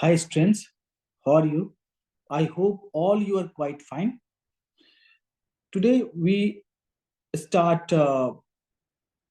Hi students, how are you? I hope all you are quite fine. Today we start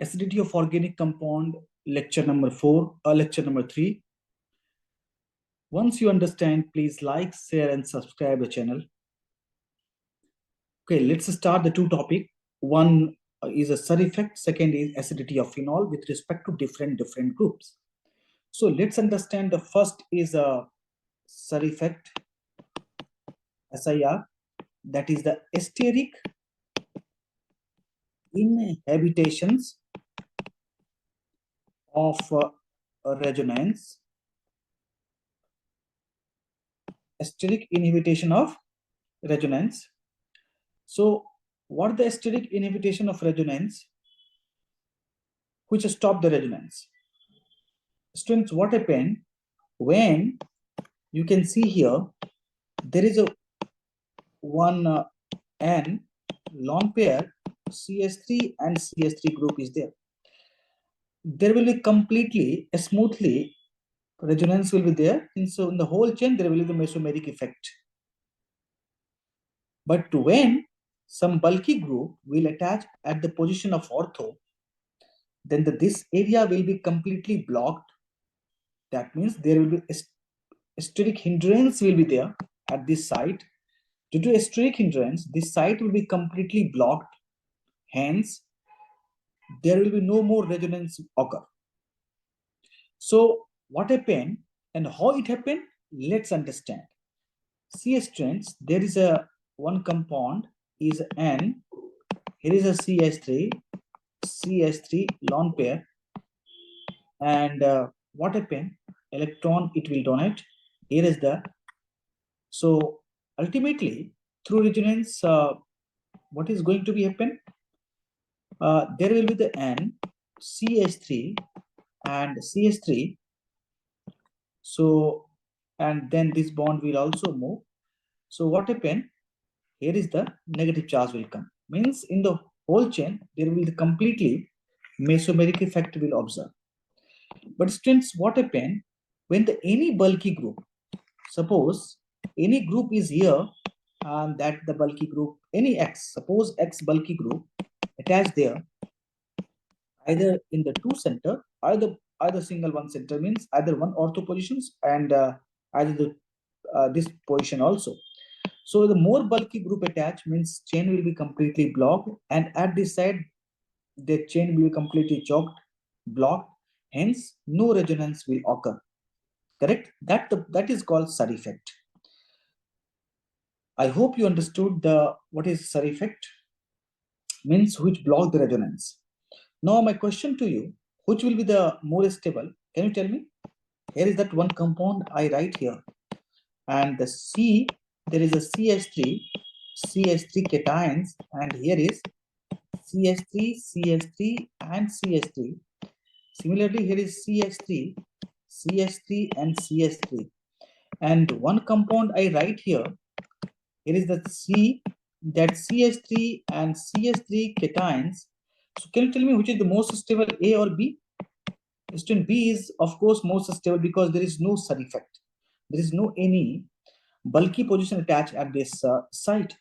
acidity of organic compound lecture number 4 or lecture number 3. Once you understand, please like, share and subscribe the channel. Okay, let's start the two topic. One is a Sir effect, second is acidity of phenol with respect to different groups. So let's understand the first is a Sir effect, SIR, that is the steric inhabitations of resonance, steric inhibition of resonance. So what the steric inhibition of resonance which stop the resonance? Students, what happened when you can see here there is a one N lone pair CS3 and CS3 group is there. There will be completely smoothly resonance will be there, and so in the whole chain there will be the mesomeric effect. But when some bulky group will attach at the position of ortho, then this area will be completely blocked. That means there will be a steric hindrance will be there at this site. Due to a steric hindrance, this site will be completely blocked. Hence, there will be no more resonance occur. So what happened and how it happened? Let's understand. See students, there is a one compound is N. Here is a CS3 lone pair, and what happened? Electron it will donate. Here is the so ultimately through resonance, what is going to be happen? There will be the N CH3 and CH3. So and then this bond will also move. So what happened? Here is the negative charge will come. Means in the whole chain there will be completely mesomeric effect will observe. But students, what happened when any bulky group, suppose any group is here and that the bulky group, any X, suppose X bulky group attached there, either in the two center, either single one center means either one ortho positions and either this position also. So the more bulky group attached means chain will be completely blocked, and at this side the chain will be completely choked, blocked. Hence, no resonance will occur. Correct? That is called Sir effect. I hope you understood what is Sir effect. Means which block the resonance. Now my question to you, which will be the more stable? Can you tell me? Here is that one compound I write here, and the C, there is a CH3 cations, and here is CH3 and CH3. Similarly, here is CH3 and CH3. And one compound I write here, here is the C, that CH3 and CH3 cations. So can you tell me which is the most stable, A or B? Student, B is of course most stable because there is no Sir effect. There is no any bulky position attached at this site.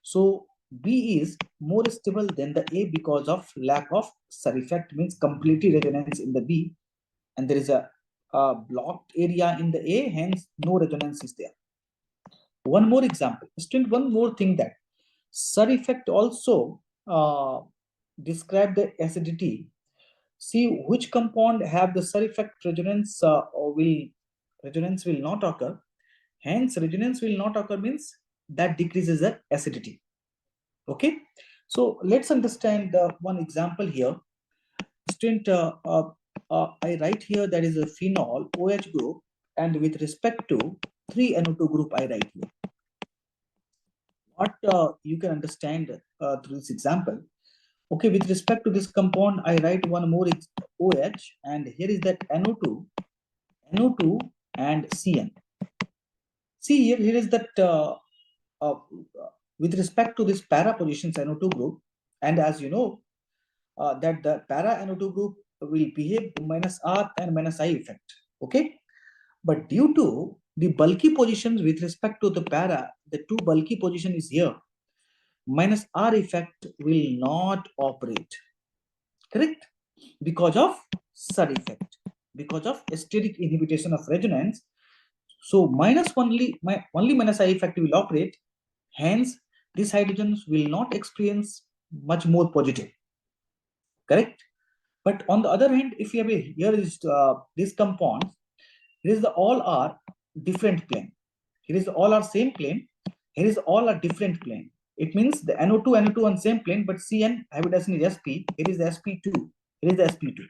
So B is more stable than the A because of lack of Sir effect, means completely resonance in the B, and there is a blocked area in the A, hence no resonance is there. One more example, student, one more thing, that Sir effect also describe the acidity. See which compound have the Sir effect resonance resonance will not occur. Hence resonance will not occur means that decreases the acidity. Okay, so let's understand one example here. Student, I write here that is a phenol OH group, and with respect to 3NO2 group I write here. What you can understand through this example. Okay, with respect to this compound, I write one more OH, and here is that NO2 and CN. See here is that with respect to this para positions NO2 group, and as you know, that the para NO2 group will behave minus R and minus I effect. Okay, but due to the bulky positions with respect to the para, the two bulky position is here, minus R effect will not operate, correct? Because of SUR effect, because of steric inhibition of resonance. So only minus I effect will operate. Hence, these hydrogens will not experience much more positive, correct? But on the other hand, if you have here is this compound, here is the all are different plane. Here is the all are same plane. Here is all are different plane. It means the NO2 on same plane, but CN hybridization is sp. Here is the sp2. Here is the sp2.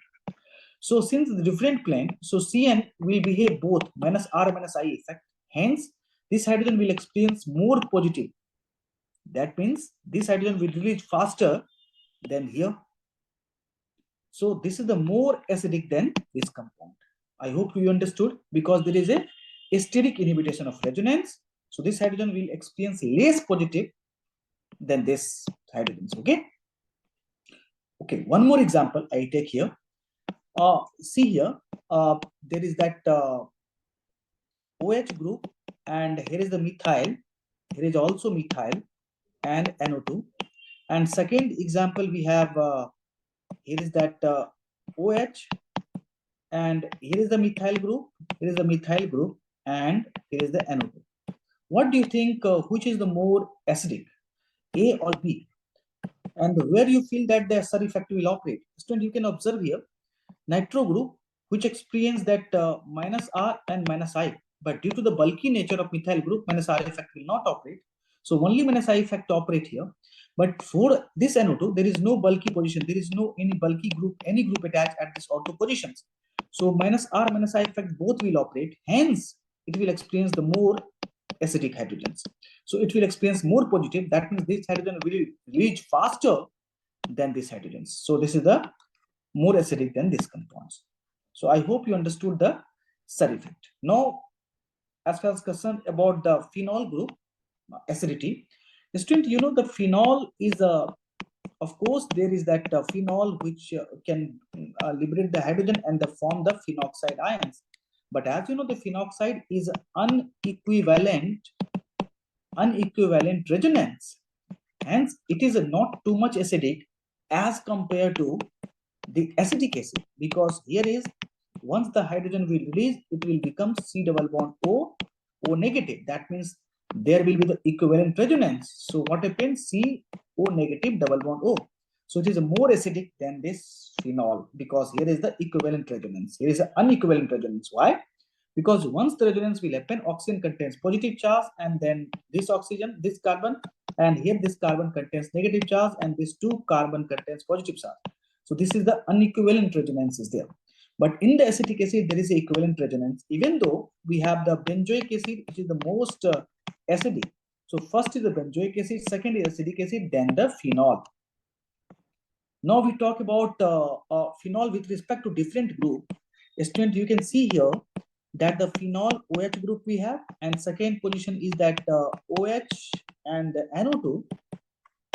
So since the different plane, so Cn will behave both minus R minus I effect. Hence, this hydrogen will experience more positive. That means this hydrogen will release faster than here. So this is the more acidic than this compound. I hope you understood, because there is a steric inhibition of resonance. So this hydrogen will experience less positive than this hydrogens. Okay. Okay. One more example I take here. See here, there is that OH group, and here is the methyl. Here is also methyl and NO2. And second example we have here is that OH, and here is the methyl group. Here is the methyl group, and here is the NO2. What do you think? Which is the more acidic, A or B? And where you feel that the SUR effect will operate? Student, you can observe here, nitro group, which experience that minus R and minus I. But due to the bulky nature of methyl group, minus R effect will not operate. So only minus I effect operate here. But for this NO2, there is no bulky position. There is no any bulky group, any group attached at this ortho positions. So minus R, minus I effect both will operate. Hence, it will experience the more acidic hydrogens. So it will experience more positive. That means this hydrogen will reach faster than these hydrogens. So this is the more acidic than these compounds. So I hope you understood the SUR effect. Now, as far as concerned about the phenol group, acidity, student, you know the phenol is of course there is that phenol which can liberate the hydrogen and form the phenoxide ions. But as you know, the phenoxide is unequivalent resonance. Hence, it is not too much acidic as compared to the acidic acid, because here is once the hydrogen will release, it will become C double bond O negative. That means there will be the equivalent resonance. So what happens? C O negative double bond O. So it is more acidic than this phenol, because here is the equivalent resonance. Here is an unequivalent resonance. Why? Because once the resonance will happen, oxygen contains positive charge, and then this oxygen, this carbon, and here this carbon contains negative charge, and this two carbon contains positive charge. So this is the unequivalent resonance is there. But in the acetic acid, there is an equivalent resonance, even though we have the benzoic acid, which is the most acidic. So first is the benzoic acid, second is acetic acid, then the phenol. Now we talk about phenol with respect to different group. Student, you can see here that the phenol OH group we have, and second position is that OH and NO2,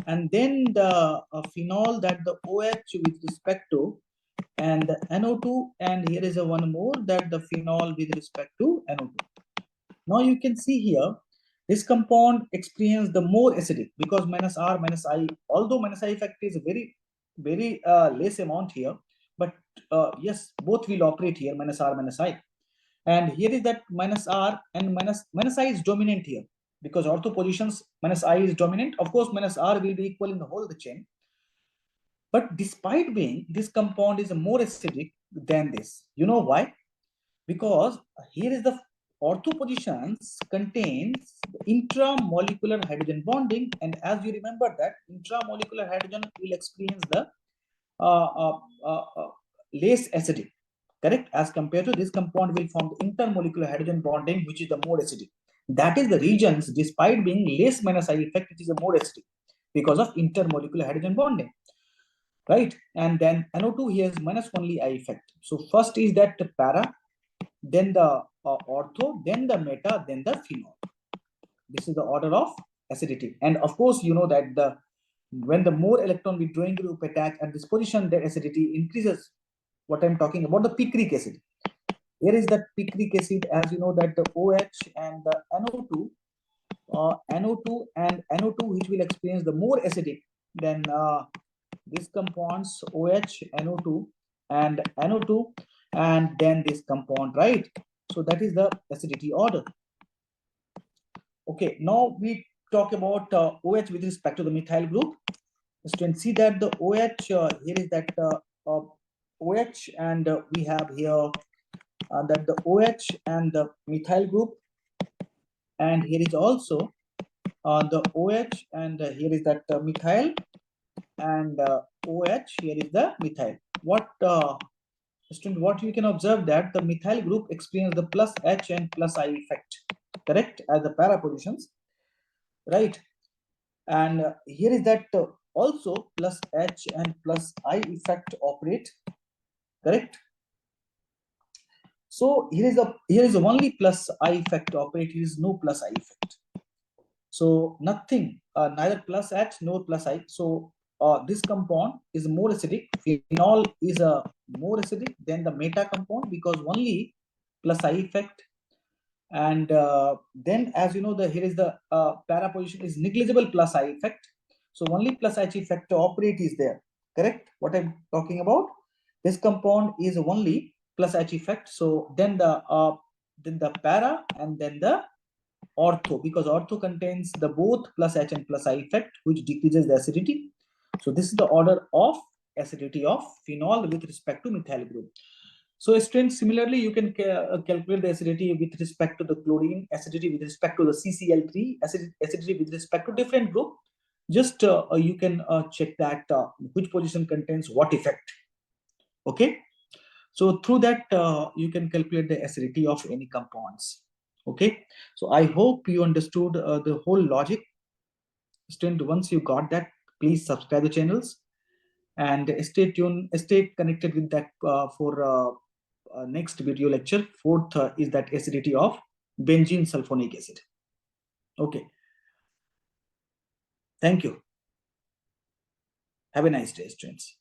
and then the phenol that the OH with respect to, and the NO2, and here is a one more that the phenol with respect to NO2. Now you can see here, this compound experience the more acidic, because minus R minus I, although minus I effect is very less amount here, but yes, both will operate here, minus R minus I. And here is that minus R and minus I is dominant here, because ortho positions minus I is dominant. Of course, minus R will be equal in the whole of the chain. But despite being, this compound is more acidic than this. You know why? Because here is the ortho positions contains intramolecular hydrogen bonding, and as you remember that intramolecular hydrogen will experience the less acidic, correct, as compared to this compound will form the intermolecular hydrogen bonding, which is the more acidic. That is the regions, despite being less minus I effect, it is a more acidic because of intermolecular hydrogen bonding, right? And then NO2 here is minus only I effect. So first is that para, then the ortho, then the meta, then the phenol. This is the order of acidity. And of course, you know that the when the more electron withdrawing group attach at this position, their acidity increases. What I'm talking about, the picric acid. here is the picric acid. As you know that the OH and the NO2, NO2 and NO2, which will experience the more acidic than these compounds OH, NO2 and NO2, and then this compound, right? So that is the acidity order. Okay, now we talk about OH with respect to the methyl group. You can see that the OH, here is that OH, and we have here that the OH and the methyl group, and here is also the OH, and here is that methyl, and OH, here is the methyl. What student, what you can observe that the methyl group experience the plus H and plus I effect, correct, as the para positions, right? And here is that also plus H and plus I effect operate, correct? So here is only plus I effect operate. Here is no plus I effect. So nothing, neither plus H nor plus I. So this compound is more acidic. Phenol is more acidic than the meta compound because only plus I effect. And then, as you know, here is the para position is negligible plus I effect. So only plus H effect operate is there. Correct? What I'm talking about? This compound is only plus H effect. So then the para and then the ortho, because ortho contains the both plus H and plus I effect, which decreases the acidity. So this is the order of acidity of phenol with respect to methyl group. So students, similarly, you can calculate the acidity with respect to the chlorine, acidity with respect to the CCl3, acidity with respect to different group. Just you can check that which position contains what effect. Okay. So through that, you can calculate the acidity of any compounds. Okay. So I hope you understood the whole logic. Student, once you got that, please subscribe the channels and stay tuned, stay connected with that for next video lecture. Fourth is that acidity of benzene sulfonic acid. Okay. Thank you. Have a nice day, students.